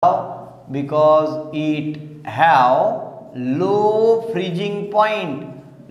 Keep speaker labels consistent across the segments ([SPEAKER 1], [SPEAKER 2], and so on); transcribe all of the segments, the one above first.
[SPEAKER 1] because it have low freezing point,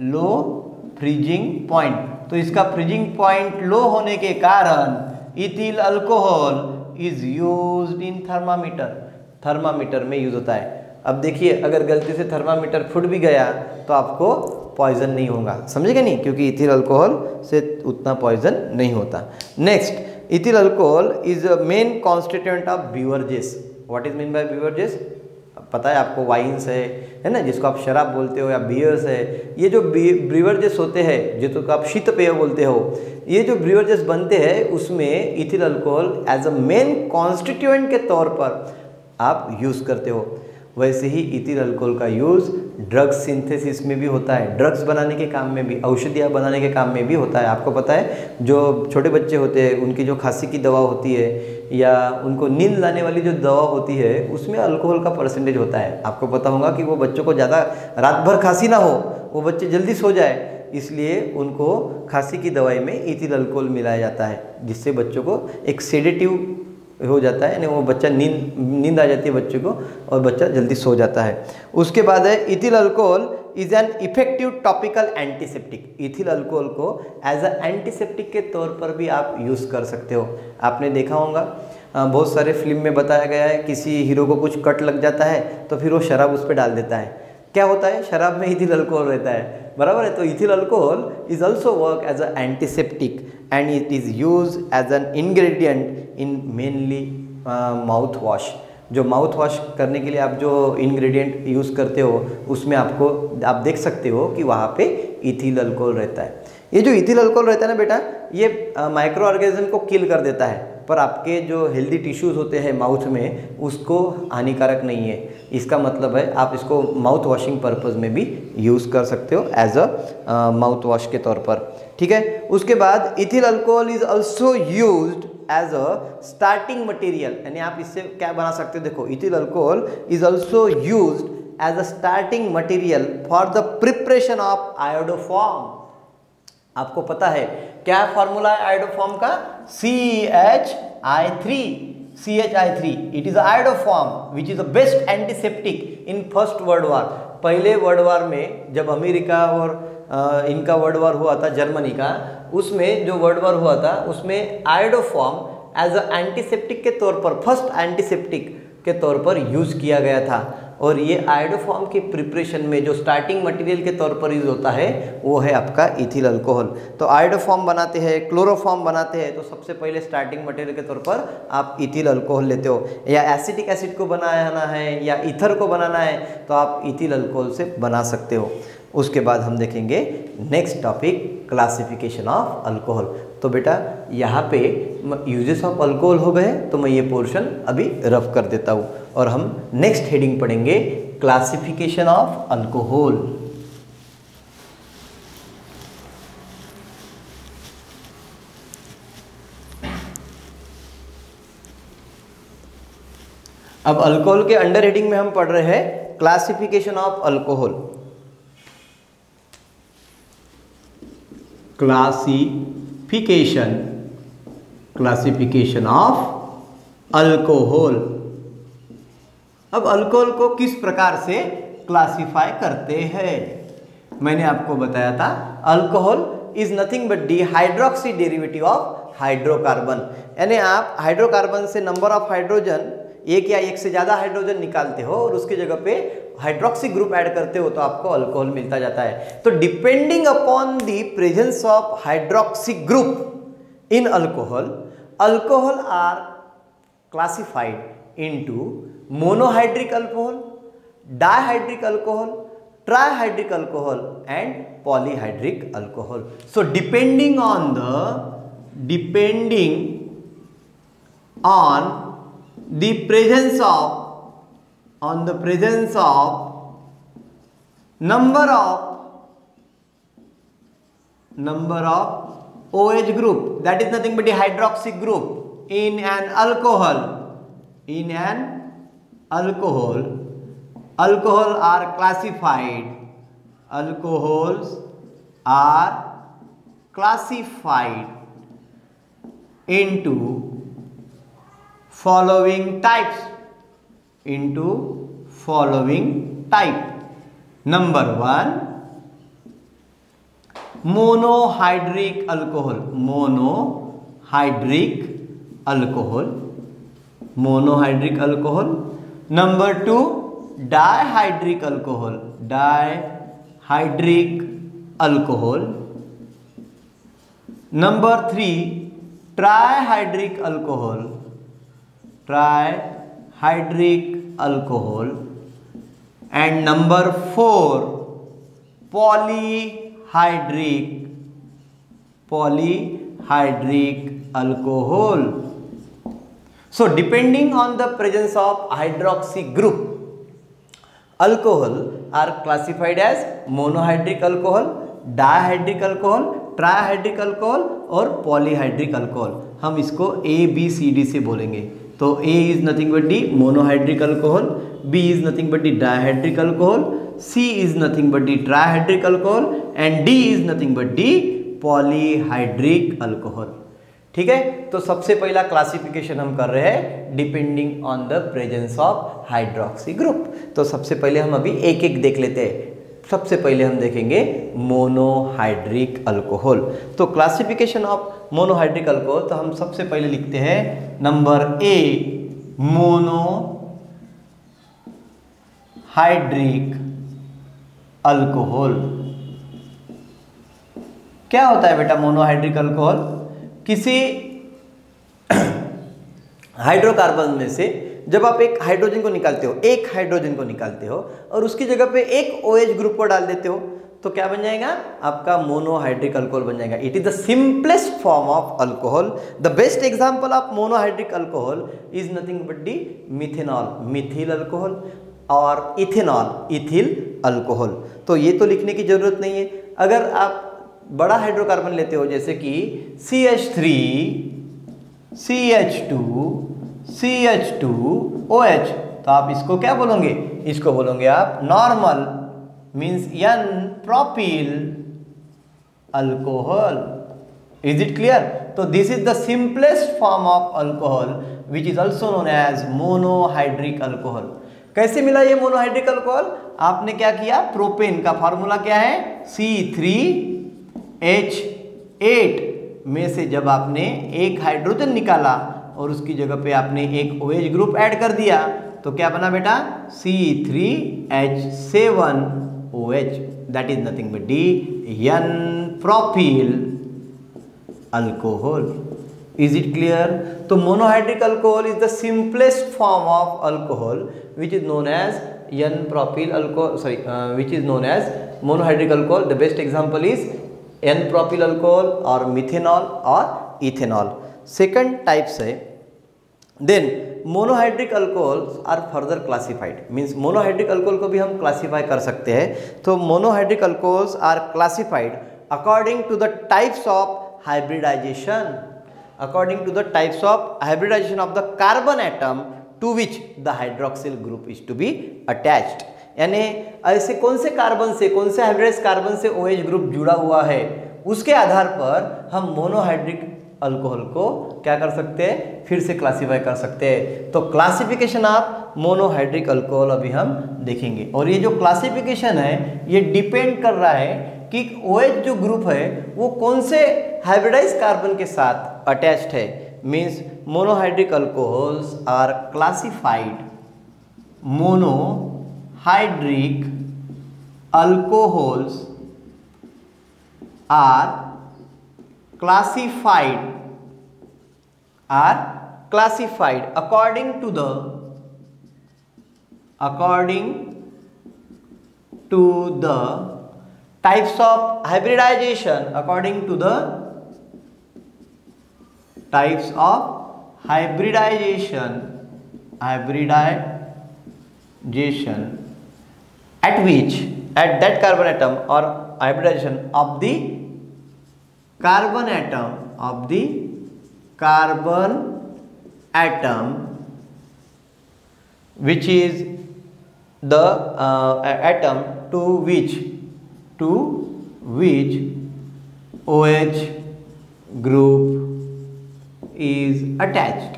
[SPEAKER 1] low freezing point. तो इसका freezing point लो होने के कारण ethyl alcohol is used in thermometer, thermometer में यूज होता है। अब देखिए, अगर गलती से थर्मामीटर फूट भी गया तो आपको पॉइजन नहीं होगा, समझेगा नहीं, क्योंकि इथिल अल्कोहल से उतना पॉइजन नहीं होता। Next, ethyl alcohol is a main constituent of beverages. What is mean by beverages? पता है आपको, वाइन्स है ना, जिसको आप शराब बोलते हो, या बियर्स है। ये जो ब्रीवरेजेस होते हैं, जिसको आप शीत पेय बोलते हो, ये जो ब्रीवरेजेस बनते हैं उसमें ethyl alcohol as a main constituent के तौर पर आप यूज़ करते हो। वैसे ही इथिल अल्कोहल का यूज़ ड्रग्स सिंथेसिस में भी होता है, ड्रग्स बनाने के काम में भी, औषधियाँ बनाने के काम में भी होता है। आपको पता है, जो छोटे बच्चे होते हैं उनकी जो खांसी की दवा होती है या उनको नींद लाने वाली जो दवा होती है उसमें अल्कोहल का परसेंटेज होता है। आपको पता होगा कि वो बच्चों को ज़्यादा रात भर खांसी ना हो, वो बच्चे जल्दी सो जाए, इसलिए उनको खांसी की दवाई में इथिल अल्कोहल मिलाया जाता है, जिससे बच्चों को एक सेडेटिव हो जाता है, यानी वो बच्चा नींद आ जाती है बच्चे को और बच्चा जल्दी सो जाता है। उसके बाद है ethyl alcohol is an effective topical antiseptic. Ethyl alcohol को एज अ एंटीसेप्टिक के तौर पर भी आप यूज़ कर सकते हो। आपने देखा होगा, बहुत सारे फिल्म में बताया गया है, किसी हीरो को कुछ कट लग जाता है तो फिर वो शराब उस पर डाल देता है। क्या होता है? शराब में इथिल अल्कोहल रहता है, बराबर है। तो ethyl alcohol is also work as a antiseptic and it is use as an ingredient in mainly mouth wash. जो माउथ वॉश करने के लिए आप जो इंग्रेडिएंट यूज़ करते हो उसमें आप देख सकते हो कि वहाँ पे इथिल अल्कोहल रहता है। ये जो इथिल अल्कोहल रहता है ना बेटा, ये माइक्रो ऑर्गेनिज्म को किल कर देता है, पर आपके जो हेल्दी टिश्यूज़ होते हैं माउथ में उसको हानिकारक नहीं है। इसका मतलब है आप इसको माउथ वॉशिंग पर्पज़ में भी यूज़ कर सकते हो एज अ माउथ वॉश के तौर पर, ठीक है। उसके बाद ethyl alcohol is also used as a starting material, यानी आप इससे क्या बना सकते हो, देखो, ethyl alcohol is also used as a starting material for the preparation of iodoform. आपको पता है क्या फॉर्मूला है आयोडोफॉर्म का? CHI3। It is iodoform which is the best antiseptic in first world war. पहले वर्ल्ड वॉर में जब America और इनका वर्ल्ड वॉर हुआ था, जर्मनी का, उसमें जो वर्ल्ड वॉर हुआ था उसमें आयोडोफॉर्म एज अ एंटीसेप्टिक के तौर पर, फर्स्ट एंटीसेप्टिक के तौर पर यूज़ किया गया था। और ये आयोडोफॉर्म की प्रिपरेशन में जो स्टार्टिंग मटेरियल के तौर पर यूज होता है वो है आपका इथिल अल्कोहल। तो आयोडोफॉर्म बनाते हैं, क्लोरोफॉर्म बनाते हैं, तो सबसे पहले स्टार्टिंग मटेरियल के तौर पर आप इथिल अल्कोहल लेते हो। या एसिटिक एसिड को बनाना है या ईथर को बनाना है तो आप इथिल अल्कोहल से बना सकते हो। उसके बाद हम देखेंगे next topic, classification of alcohol. तो बेटा यहाँ पे यूजेस ऑफ अल्कोहल हो गए, तो मैं ये पोर्शन अभी रफ कर देता हूँ और हम नेक्स्ट हेडिंग पढ़ेंगे, क्लासिफिकेशन ऑफ अल्कोहल। अब अल्कोहल के अंडर हेडिंग में हम पढ़ रहे हैं classification of alcohol. Classification of alcohol. अब अल्कोहल को किस प्रकार से क्लासिफाई करते हैं? मैंने आपको बताया था alcohol is nothing but the hydroxy derivative of hydrocarbon. यानी आप हाइड्रोकार्बन से नंबर ऑफ हाइड्रोजन, एक या एक से ज़्यादा हाइड्रोजन निकालते हो और उसकी जगह पे हाइड्रोक्सी ग्रुप ऐड करते हो तो आपको अल्कोहल मिलता जाता है। तो depending upon the presence of hydroxy group in alcohol, alcohol are classified into monohydric alcohol, dihydric alcohol, trihydric alcohol and polyhydric alcohol. So depending on the presence of number of OH group, that is nothing but the hydroxy group in an alcohol, alcohol are classified, alcohols are classified into following types. into following type. Number 1, monohydric alcohol. Monohydric alcohol. Monohydric alcohol. Number 2, dihydric alcohol. Dihydric alcohol. Number 3, trihydric alcohol. Trihydric alcohol. And number 4, polyhydric alcohol. So depending on the presence of hydroxy group, alcohol are classified as monohydric alcohol, dihydric alcohol, trihydric alcohol और polyhydric alcohol. हम इसको ABCD से बोलेंगे. तो A is nothing but D monohydric alcohol, B is nothing but D dihydric alcohol, C is nothing but D trihydric alcohol and D is nothing but D polyhydric alcohol. ठीक है, तो सबसे पहला क्लासिफिकेशन हम कर रहे हैं depending on the presence of hydroxy group. तो सबसे पहले हम अभी एक एक देख लेते हैं. सबसे पहले हम देखेंगे मोनोहाइड्रिक अल्कोहल. तो क्लासिफिकेशन ऑफ मोनोहाइड्रिक अल्कोहल, तो हम सबसे पहले लिखते हैं नंबर ए मोनोहाइड्रिक अल्कोहल. क्या होता है बेटा मोनोहाइड्रिक अल्कोहल? किसी हाइड्रोकार्बन में से जब आप एक हाइड्रोजन को निकालते हो, एक हाइड्रोजन को निकालते हो और उसकी जगह पे एक OH ग्रुप को डाल देते हो, तो क्या बन जाएगा? आपका मोनोहाइड्रिक अल्कोहल बन जाएगा. It is the simplest form of alcohol. The best example of monohydric alcohol is nothing but the methanol, Mithil alcohol, और इथेनॉल, इथिल अल्कोहल. तो ये तो लिखने की जरूरत नहीं है. अगर आप बड़ा हाइड्रोकार्बन लेते हो जैसे कि CH3, CH2, CH2OH, तो आप इसको क्या बोलोगे? इसको बोलोगे आप normal, means N propyl alcohol. Is it clear? तो this is the simplest form of alcohol which is also known as monohydric alcohol. कैसे मिला ये मोनोहाइड्रिक अल्कोहल? आपने क्या किया? प्रोपेन का फॉर्मूला क्या है? C3H8 में से जब आपने एक हाइड्रोजन निकाला और उसकी जगह पे आपने एक OH ग्रुप ऐड कर दिया, तो क्या बना बेटा? C3H7OH. That is nothing but the N propyl alcohol. Is it clear? तो monohydric alcohol is the simplest form of alcohol which is known as N propyl alcohol, which is known as monohydric alcohol. The best example is N propyl alcohol or methanol or ethanol. Second types है. Then monohydric alcohols are further classified. Means monohydric alcohol को भी हम classify कर सकते हैं. तो monohydric alcohols are classified according to the types of hybridization. According to the types of hybridization of the carbon atom to which the hydroxyl group is to be attached. यानी ऐसे कौन से कार्बन से, कौन से हाइब्रिडाइज्ड कार्बन से OH group जुड़ा हुआ है, उसके आधार पर हम मोनोहाइड्रिक अल्कोहल को क्या कर सकते हैं? फिर से क्लासिफाई कर सकते हैं. तो क्लासिफिकेशन ऑफ मोनोहाइड्रिक अल्कोहल अभी हम देखेंगे. और ये जो क्लासिफिकेशन है ये डिपेंड कर रहा है कि OH जो ग्रुप है वो कौन से हाइब्रिडाइज्ड कार्बन के साथ अटैच्ड है. Means monohydric alcohols are classified. Monohydric alcohols are classified according to the types of hybridization, according to the types of hybridization at that carbon atom or hybridization of the carbon atom which is the atom to which OH group is attached.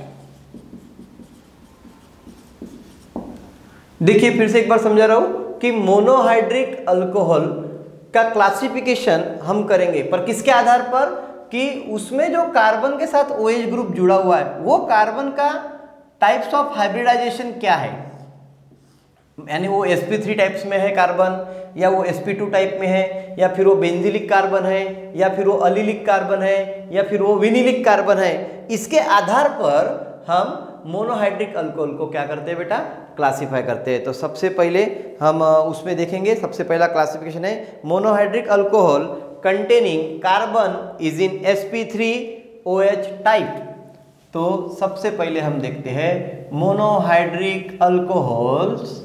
[SPEAKER 1] देखिए फिर से एक बार समझा रहा हूं कि monohydric alcohol का classification हम करेंगे, पर किसके आधार पर कि उसमें जो कार्बन के साथ OH ग्रुप जुड़ा हुआ है वो कार्बन का टाइप्स ऑफ हाइब्रिडाइजेशन क्या है, यानी वो sp3 टाइप्स में है कार्बन, या वो sp2 टाइप में है, या फिर वो बेंजिलिक कार्बन है, या फिर वो अलीलिक कार्बन है, या फिर वो विनिलिक कार्बन है। इसके आधार पर हम मोनोहाइड्रिक अल्कोहल को क्या करते हैं बेटा, क्लासिफाई करते हैं। तो सबसे पहले हम उसमें देखेंगे, सबसे पहला क्लासिफिकेशन है monohydric alcohol containing carbon is in sp3OH type. तो सबसे पहले हम देखते हैं monohydric alcohols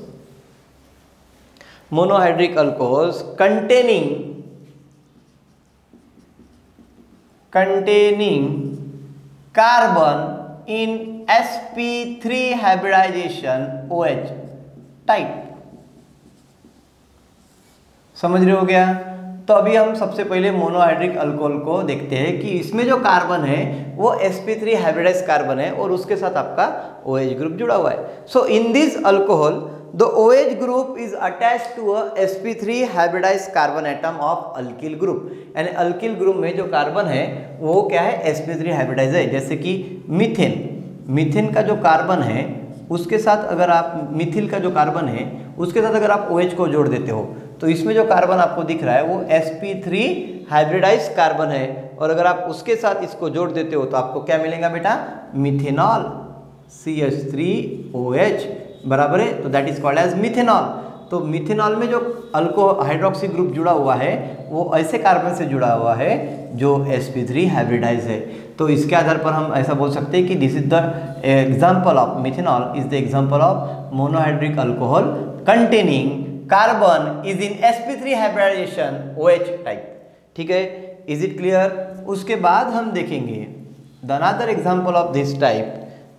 [SPEAKER 1] containing carbon in sp3 hybridization OH type. समझ रहे हो गया? तो अभी हम सबसे पहले मोनोहाइड्रिक अल्कोहल को देखते हैं कि इसमें जो कार्बन है वो sp3 हाइब्रिडाइज कार्बन है और उसके साथ आपका OH ग्रुप जुड़ा हुआ है। So in this alcohol the OH group is attached to a sp3 hybridize carbon atom of alkyl group, यानी अल्किल ग्रुप में जो कार्बन है वो क्या है, sp3 हाइब्रिडाइज है। जैसे कि मीथेन का जो कार्बन है उसके साथ अगर आप मिथिल का जो कार्बन है उसके साथ अगर आप OH को जोड़ देते हो तो इसमें जो कार्बन आपको दिख रहा है वो sp3 हाइब्रिडाइज कार्बन है, और अगर आप उसके साथ इसको जोड़ देते हो तो आपको क्या मिलेगा बेटा, मिथेनॉल CH3OH बराबर है, तो that is called as methanol. तो मिथेनॉल में जो हाइड्रोक्सी ग्रुप जुड़ा हुआ है वो ऐसे कार्बन से जुड़ा हुआ है जो sp3 हाइब्रिडाइज है। तो इसके आधार पर हम ऐसा बोल सकते हैं कि this is the example of methanol is the example of monohydric alcohol containing carbon is in sp3 hybridization OH type. ठीक है, इज इट क्लियर? उसके बाद हम देखेंगे the another example of this type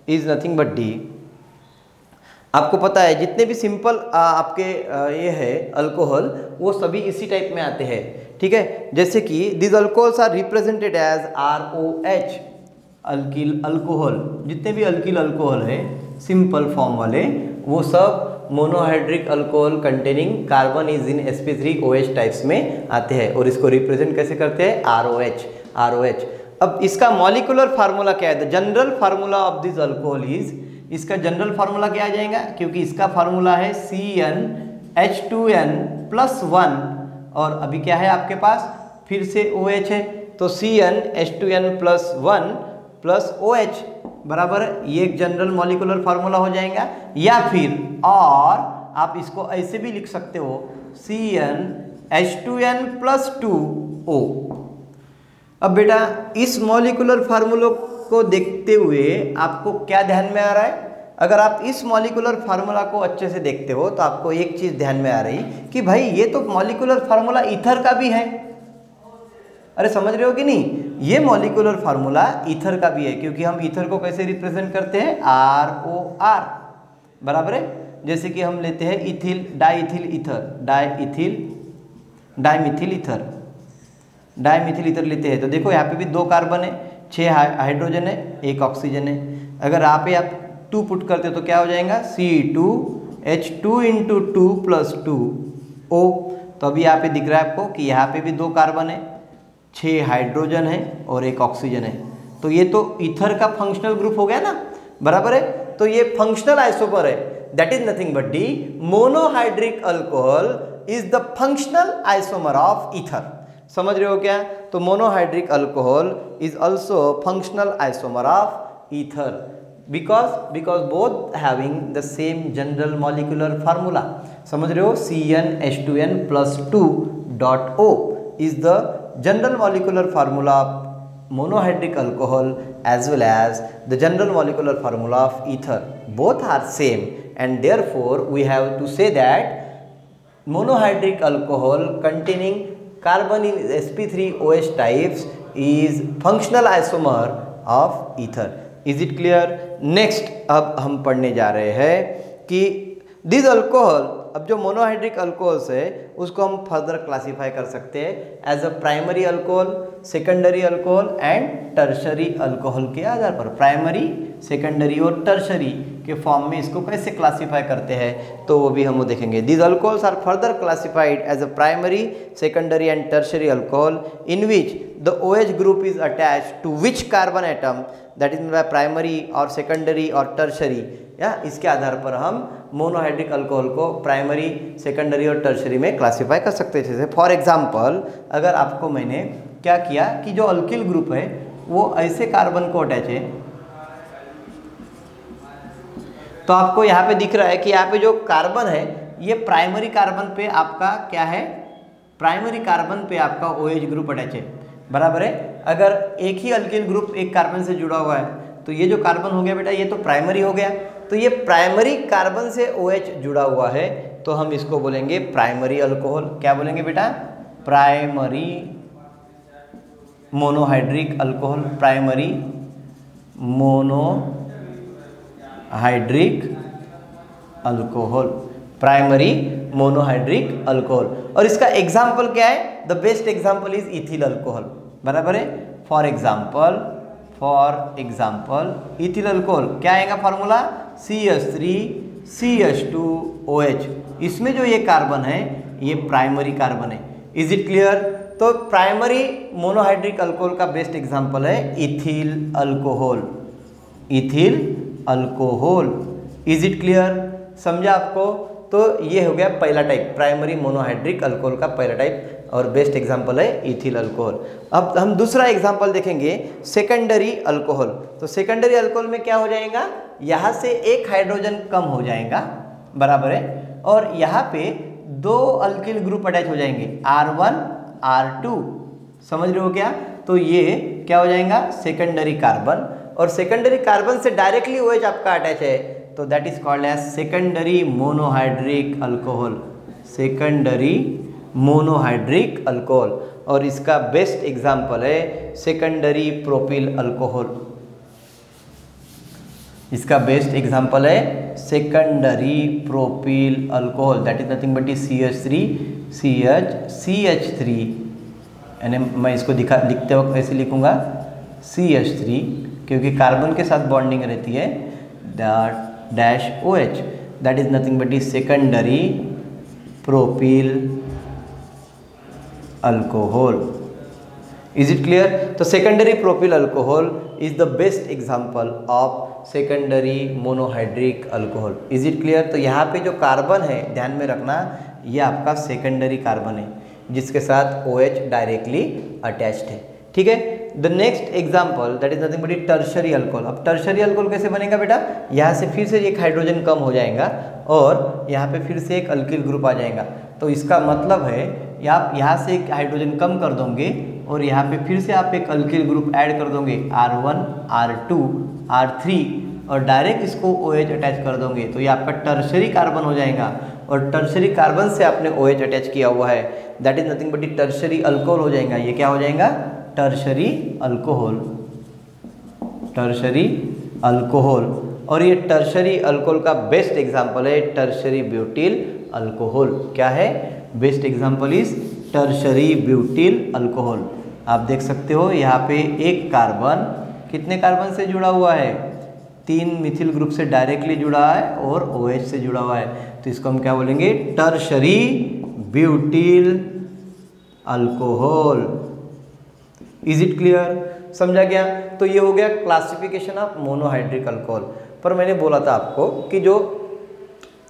[SPEAKER 1] is nothing but D. आपको पता है जितने भी सिंपल आपके ये है अल्कोहल वो सभी इसी टाइप में आते हैं। ठीक है, जैसे कि this alcohols are represented as ROH alkyl alcohol. जितने भी अल्किल अल्कोहल है सिंपल फॉर्म वाले वो सब monohydric alcohol containing carbon is in sp3OH types में आते हैं, और इसको रिप्रेजेंट कैसे करते हैं, ROH। अब इसका मॉलिक्यूलर फार्मूला क्या है, the general formula of this alcohol is, इसका जनरल फार्मूला क्या आ जाएगा, क्योंकि इसका फार्मूला है CnH2n+1 और अभी क्या है आपके पास फिर से OH है, तो CnH2n+1 प्लस OH बराबर ये एक जनरल मॉलिक्यूलर फार्मूला हो जाएगा। या फिर और आप इसको ऐसे भी लिख सकते हो CnH2n+2O। अब बेटा इस मॉलिक्यूलर फार्मूला को देखते हुए आपको क्या ध्यान में आ रहा है, अगर आप इस मॉलिक्यूलर फार्मूला को अच्छे से देखते हो तो आपको एक चीज ध्यान में आ रही कि भाई ये तो मॉलिक्यूलर फार्मूला ईथर का भी है। अरे समझ रहे हो कि नहीं, ये मॉलिक्यूलर फार्मूला ईथर का भी है, क्योंकि हम ईथर को कैसे रिप्रेजेंट करते हैं, ROR बराबर है। जैसे कि हम लेते हैं इथिल डाइथिल ईथर, डाइमिथिल ईथर लेते हैं, तो देखो यहाँ पे भी 2 कार्बन है, 6 हाइड्रोजन है, 1 ऑक्सीजन है। अगर यहाँ पे आप 2 पुट करते हो तो क्या हो जाएगा, C2H2 × 2 + 2O। तो अभी यहाँ पे दिख रहा है आपको कि यहाँ पे भी 2 कार्बन है, 6 हाइड्रोजन है और 1 ऑक्सीजन है। तो ये तो ईथर का फंक्शनल ग्रुप हो गया ना, बराबर है। तो ये फंक्शनल आइसोमर है, that is nothing but D monohydric alcohol is the functional isomer of ether. समझ रहे हो क्या? तो monohydric alcohol is also functional isomer of ether because both having the same general molecular formula। समझ रहे हो, CnH2n+2.O is the general molecular formula of monohydric alcohol as well as the general molecular formula of ether. Both are same and therefore we have to say that monohydric alcohol containing carbon in sp3OH types is functional isomer of ether। Is it clear? Next अब हम पढ़ने जा रहे हैं कि this alcohol, अब जो monohydric alcohols है उसको हम फर्दर क्लासीफाई कर सकते हैं as a primary alcohol, secondary alcohol and tertiary alcohol के आधार पर। प्राइमरी, सेकेंडरी और टर्शरी के फॉर्म में इसको कैसे क्लासीफाई करते हैं तो वो भी हम देखेंगे। These alcohols are further classified as a primary, secondary and tertiary alcohol in which the OH group is attached to which carbon atom, that is by primary और सेकेंडरी और टर्शरी। या इसके आधार पर हम मोनोहाइड्रिक अल्कोहल को primary, secondary और tertiary में क्लासीफाई कर सकते हैं। जैसे फॉर एग्जांपल अगर आपको मैंने क्या किया कि जो अल्किल ग्रुप है वो ऐसे कार्बन को अटैच है, तो आपको यहाँ पे दिख रहा है कि यहाँ पे जो कार्बन है ये प्राइमरी कार्बन पे आपका क्या है, प्राइमरी कार्बन पे आपका OH ग्रुप अटैच है, बराबर है। अगर एक ही अल्किल ग्रुप एक कार्बन से जुड़ा हुआ है तो ये जो कार्बन हो गया बेटा ये तो प्राइमरी हो गया, तो ये प्राइमरी कार्बन से OH जुड़ा हुआ है तो हम इसको बोलेंगे प्राइमरी अल्कोहल। क्या बोलेंगे बेटा? Primary monohydric alcohol, primary monohydric alcohol, primary monohydric alcohol. और इसका एग्जाम्पल क्या है? The best example is ethyl alcohol, बराबर है। फॉर एग्जाम्पल इथिल अल्कोहल क्या आएगा फॉर्मूला? CH3CH2OH। इसमें जो ये कार्बन है ये प्राइमरी कार्बन है। Is it clear? तो प्राइमरी मोनोहाइड्रिक अल्कोहल का बेस्ट एग्जाम्पल है ethyl alcohol, ethyl alcohol. Is it clear? समझा आपको? तो ये हो गया पहला टाइप, प्राइमरी मोनोहाइड्रिक अल्कोहल का पहला टाइप, और बेस्ट एग्जाम्पल है इथिल अल्कोहल। अब हम दूसरा एग्जाम्पल देखेंगे सेकेंडरी अल्कोहल। तो सेकेंडरी अल्कोहल में क्या हो जाएगा? यहाँ से एक हाइड्रोजन कम हो जाएगा, बराबर है, और यहाँ पे दो अल्किल ग्रुप अटैच हो जाएंगे, R1 R2। समझ रहे हो क्या? तो ये क्या हो जाएगा? सेकेंडरी कार्बन, और सेकेंडरी कार्बन से डायरेक्टली OH आपका अटैच है तो that is called as secondary monohydric alcohol, secondary monohydric alcohol. और इसका बेस्ट एग्जाम्पल है सेकेंडरी प्रोपिल अल्कोहल, इसका बेस्ट एग्जाम्पल है secondary propyl alcohol, that is nothing but CH3 यानी मैं इसको लिखते वक्त ऐसे लिखूंगा CH3 क्योंकि कार्बन के साथ बॉन्डिंग रहती है, dash OH, that is nothing but secondary propyl alcohol. Is it clear? तो secondary propyl alcohol is the best example of secondary monohydric alcohol. Is it clear? तो यहाँ पे जो कार्बन है ध्यान में रखना, ये आपका सेकेंडरी कार्बन है जिसके साथ OH डायरेक्टली अटैच्ड है, ठीक है। The next example that is nothing but tertiary alcohol. अब टर्शरी अल्कोहल कैसे बनेगा बेटा? यहाँ से फिर से एक हाइड्रोजन कम हो जाएगा और यहाँ पे फिर से एक अल्किल ग्रुप आ जाएगा, तो इसका मतलब है आप यहाँ से एक हाइड्रोजन कम कर दोगे और यहाँ पे फिर से आप एक अल्किल ग्रुप ऐड कर दोगे, R1 R2 R3, और डायरेक्ट इसको OH अटैच कर दोगे तो ये आपका टर्शरी कार्बन हो जाएगा, और टर्शरी कार्बन से आपने OH अटैच किया हुआ है, that is nothing but tertiary alcohol हो जाएगा। ये क्या हो जाएगा? Tertiary alcohol, tertiary alcohol. और ये टर्शरी अल्कोहल का बेस्ट एग्जाम्पल है टर्शरी ब्यूटिल अल्कोहल। क्या है? Best example is tertiary butyl alcohol. आप देख सकते हो यहाँ पे एक कार्बन कितने कार्बन से जुड़ा हुआ है? 3 मिथिल ग्रुप से डायरेक्टली जुड़ा है और OH से जुड़ा हुआ है, तो इसको हम क्या बोलेंगे? Tertiary butyl alcohol. Is it clear? समझा गया? तो ये हो गया क्लासिफिकेशन ऑफ मोनोहाइड्रिक अल्कोहल। पर मैंने बोला था आपको कि जो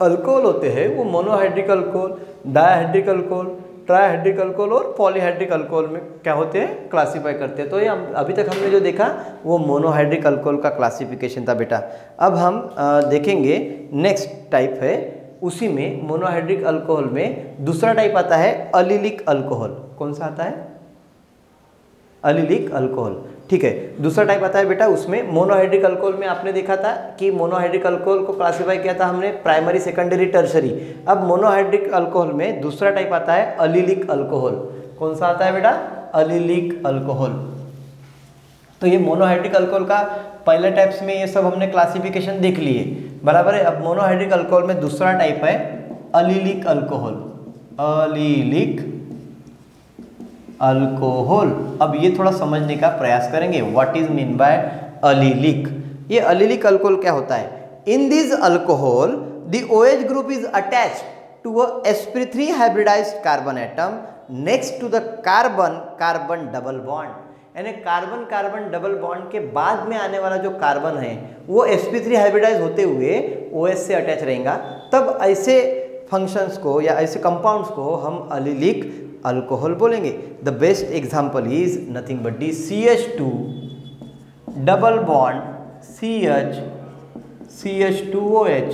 [SPEAKER 1] अल्कोहल होते हैं वो monohydric alcohol, dihydric alcohol, trihydric alcohol और पॉलीहाइड्रिक अल्कोहल में क्या होते हैं? क्लासीफाई करते हैं। तो ये अभी तक हमने जो देखा वो मोनोहाइड्रिक अल्कोहल का क्लासिफिकेशन था बेटा। अब हम देखेंगे नेक्स्ट टाइप है, उसी में मोनोहाइड्रिक अल्कोहल में दूसरा टाइप आता है अलिलिक अल्कोहल। कौन सा आता है? अलिलिक अल्कोहल, ठीक है। दूसरा टाइप आता है बेटा, उसमें मोनोहाइड्रिक अल्कोहल में आपने देखा था कि मोनोहाइड्रिक अल्कोहल को क्लासिफाई किया था हमने प्राइमरी, सेकेंडरी, टर्शरी। अब मोनोहाइड्रिक अल्कोहल में दूसरा टाइप आता है अलिलिक अल्कोहल। कौन सा आता है बेटा? अलिलिक अल्कोहल। तो ये मोनोहाइड्रिक अल्कोहल का पहले टाइप्स में ये सब हमने क्लासिफिकेशन देख लिए, बराबर है। अब मोनोहाइड्रिक अल्कोहल में दूसरा टाइप है अलिलिक अल्कोहल, अलिलिक अल्कोहल। अब ये थोड़ा समझने का प्रयास करेंगे, व्हाट इज मीन बाय अलिलिक। ये अलिलिक अल्कोहल क्या होता है? In this alcohol, the OH group is attached to a sp3 hybridized carbon atom next to the carbon double bond. यानी कार्बन कार्बन डबल बॉन्ड के बाद में आने वाला जो कार्बन है वो sp3 हाइब्रिडाइज होते हुए OH से अटैच रहेगा। तब ऐसे फंक्शंस को या ऐसे कंपाउंड्स को हम अलिलिक अल्कोहल बोलेंगे। The best example is nothing but the CH2 double bond CH2OH।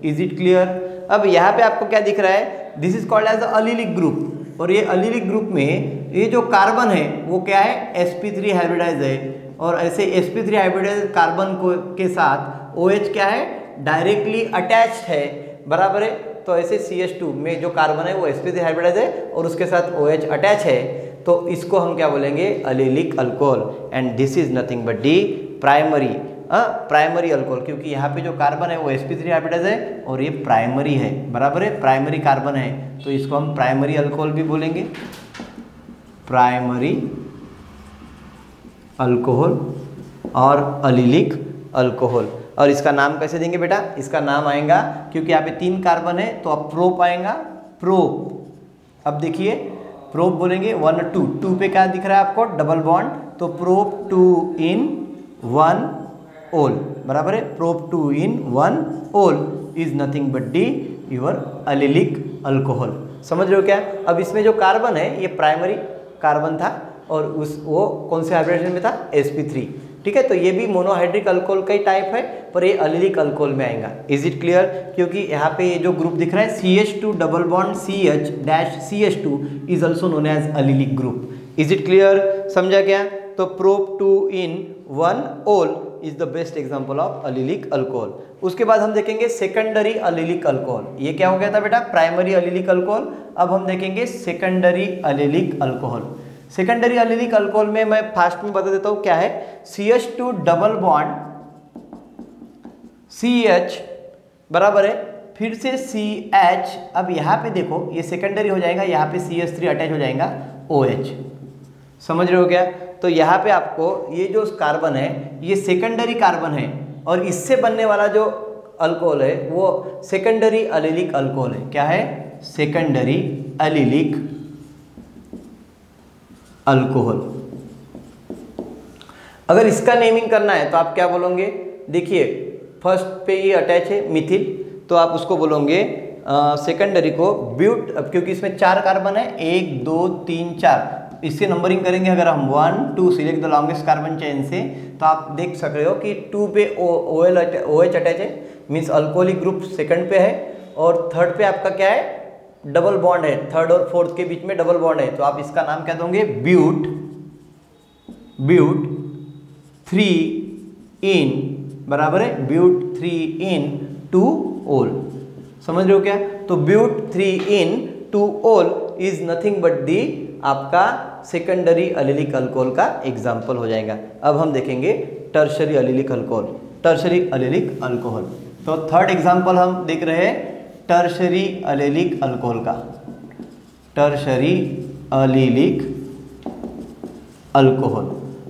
[SPEAKER 1] Is it clear? अब यहाँ पे आपको क्या दिख रहा है? This is called as allylic group. और ये अलिलिक ग्रुप में ये जो कार्बन है वो क्या है? sp3 हाइब्रिडाइज है। और ऐसे sp3 हाइब्रिडाइज कार्बन को के साथ OH क्या है? डायरेक्टली अटैच्ड है, बराबर है। तो ऐसे CH2 में जो कार्बन है वो sp3 हाइब्रिडाइज है और उसके साथ OH अटैच है, तो इसको हम क्या बोलेंगे? Allylic alcohol. And this is nothing but the primary alcohol, क्योंकि यहाँ पे जो कार्बन है वो sp3 हाइब्रिडाइज है और ये प्राइमरी है, बराबर है, प्राइमरी कार्बन है, तो इसको हम प्राइमरी अल्कोहल भी बोलेंगे, प्राइमरी अल्कोहल और अलिलिक अल्कोहल। और इसका नाम कैसे देंगे बेटा? इसका नाम आएगा, क्योंकि यहाँ पे 3 कार्बन है तो अब प्रोप आएगा, प्रोप। अब देखिए प्रोप बोलेंगे 1 2, 2 पे क्या दिख रहा है आपको? डबल बॉन्ड, तो प्रोप 2 in 1 ओल, बराबर है, prop 2 in 1 ol is nothing but the your allylic alcohol. समझ रहे हो क्या? अब इसमें जो कार्बन है ये प्राइमरी कार्बन था और वो कौन से हाइब्रिडेशन में था? sp3। ठीक है, तो ये भी मोनोहाइड्रिक अल्कोहल का ही टाइप है, पर ये अलिलिक अल्कोहल में आएगा। Is it clear? क्योंकि यहाँ पे ये जो ग्रुप दिख रहा है CH2 double bond CH-CH2 is also known as allylic group. Is it clear? समझा क्या? तो prop 2 in 1 ol is the best example of allylic alcohol. उसके बाद हम देखेंगे सेकेंडरी अलिलिक अल्कोहल। ये क्या हो गया था बेटा? Primary allylic alcohol. अब हम देखेंगे secondary allylic alcohol. Secondary allylic alcohol में मैं फास्ट में बता देता हूं क्या है। CH2 डबल बॉन्ड CH, बराबर है, फिर से CH। अब यहाँ पे देखो ये सेकेंडरी हो जाएगा, यहाँ पे CH3 अटैच हो जाएगा OH। समझ रहे हो क्या? तो यहाँ पे आपको ये जो कार्बन है ये सेकेंडरी कार्बन है और इससे बनने वाला जो अल्कोहल है वो सेकेंडरी अलिलिक अल्कोहल है। क्या है? Secondary allylic alcohol. अगर इसका नेमिंग करना है तो आप क्या बोलोगे? देखिए फर्स्ट पे ये अटैच है मिथिल, तो आप उसको बोलोगे सेकेंडरी को ब्यूट। अब क्योंकि इसमें 4 कार्बन है, 1 2 3 4, इससे नंबरिंग करेंगे। अगर हम 1 2 select the longest carbon chain से, तो आप देख सक रहे हो कि 2 पे OH अटैच है, मीन्स अल्कोहलिक ग्रुप सेकंड पे है, और थर्ड पे आपका क्या है? डबल बॉन्ड है, थर्ड और फोर्थ के बीच में डबल बॉन्ड है, तो आप इसका नाम क्या दोगे? ब्यूट 3 in, बराबर है, ब्यूट 3 in 2 ओल। समझ रहे हो क्या? तो ब्यूट 3 in 2 ओल इज नथिंग बट दी आपका सेकेंडरी अलिलिक अल्कोहल का एग्जाम्पल हो जाएगा। अब हम देखेंगे tertiary allylic alcohol. Tertiary allylic alcohol, तो थर्ड एग्जाम्पल हम देख रहे हैं टर्शरी अलिलिक अल्कोहल का। Tertiary allylic alcohol.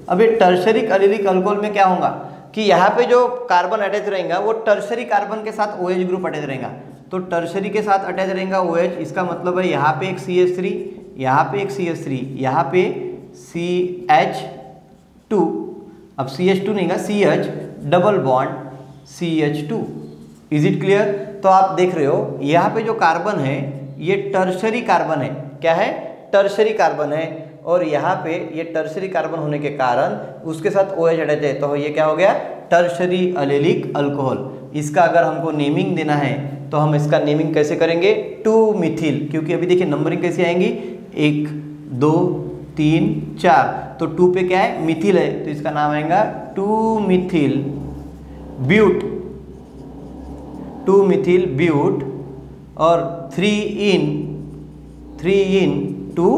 [SPEAKER 1] अब ये टर्शरी अलिलिक अल्कोहल में क्या होगा कि यहाँ पे जो कार्बन अटैच रहेगा वो टर्शरी कार्बन के साथ OH ग्रुप अटैच रहेगा। तो टर्शरी के साथ अटैच रहेगा OH, इसका मतलब है यहाँ पे एक CH3, यहाँ पे एक CH3, यहाँ पे CH2। अब CH2 नहीं का CH double bond CH2। Is it clear? तो आप देख रहे हो यहाँ पे जो कार्बन है ये टर्शरी कार्बन है। क्या है? टर्शरी कार्बन है, और यहाँ पे ये टर्शरी कार्बन होने के कारण उसके साथ OH अटैच है, तो ये क्या हो गया? Tertiary allylic alcohol. इसका अगर हमको नेमिंग देना है तो हम इसका नेमिंग कैसे करेंगे? 2 मिथिल, क्योंकि अभी देखिए नंबरिंग कैसी आएंगी? 1 2 3 4, तो 2 पे क्या है? मिथिल है, तो इसका नाम आएगा 2 मिथिल ब्यूट, 2 मिथिल ब्यूट, और 3 in 2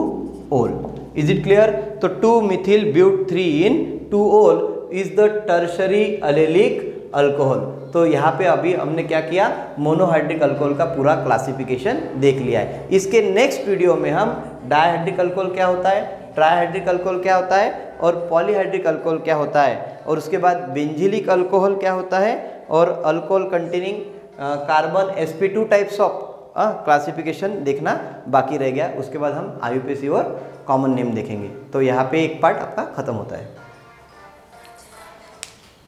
[SPEAKER 1] ओल। Is it clear? तो 2 मिथिल ब्यूट 3 in 2 ओल is the tertiary allylic alcohol. तो यहाँ पे अभी हमने क्या किया? मोनोहाइड्रिक अल्कोहल का पूरा क्लासिफिकेशन देख लिया है। इसके नेक्स्ट वीडियो में हम डायहाइड्रिक अल्कोहल क्या होता है, ट्राइहाइड्रिक अल्कोहल क्या होता है, और पॉलीहाइड्रिक अल्कोहल क्या होता है, और उसके बाद बेंजीलिक अल्कोहल क्या होता है, और alcohol containing carbon sp2 types of classification देखना बाकी रह गया। उसके बाद हम IUPAC और कॉमन नेम देखेंगे। तो यहाँ पे एक पार्ट आपका खत्म होता है।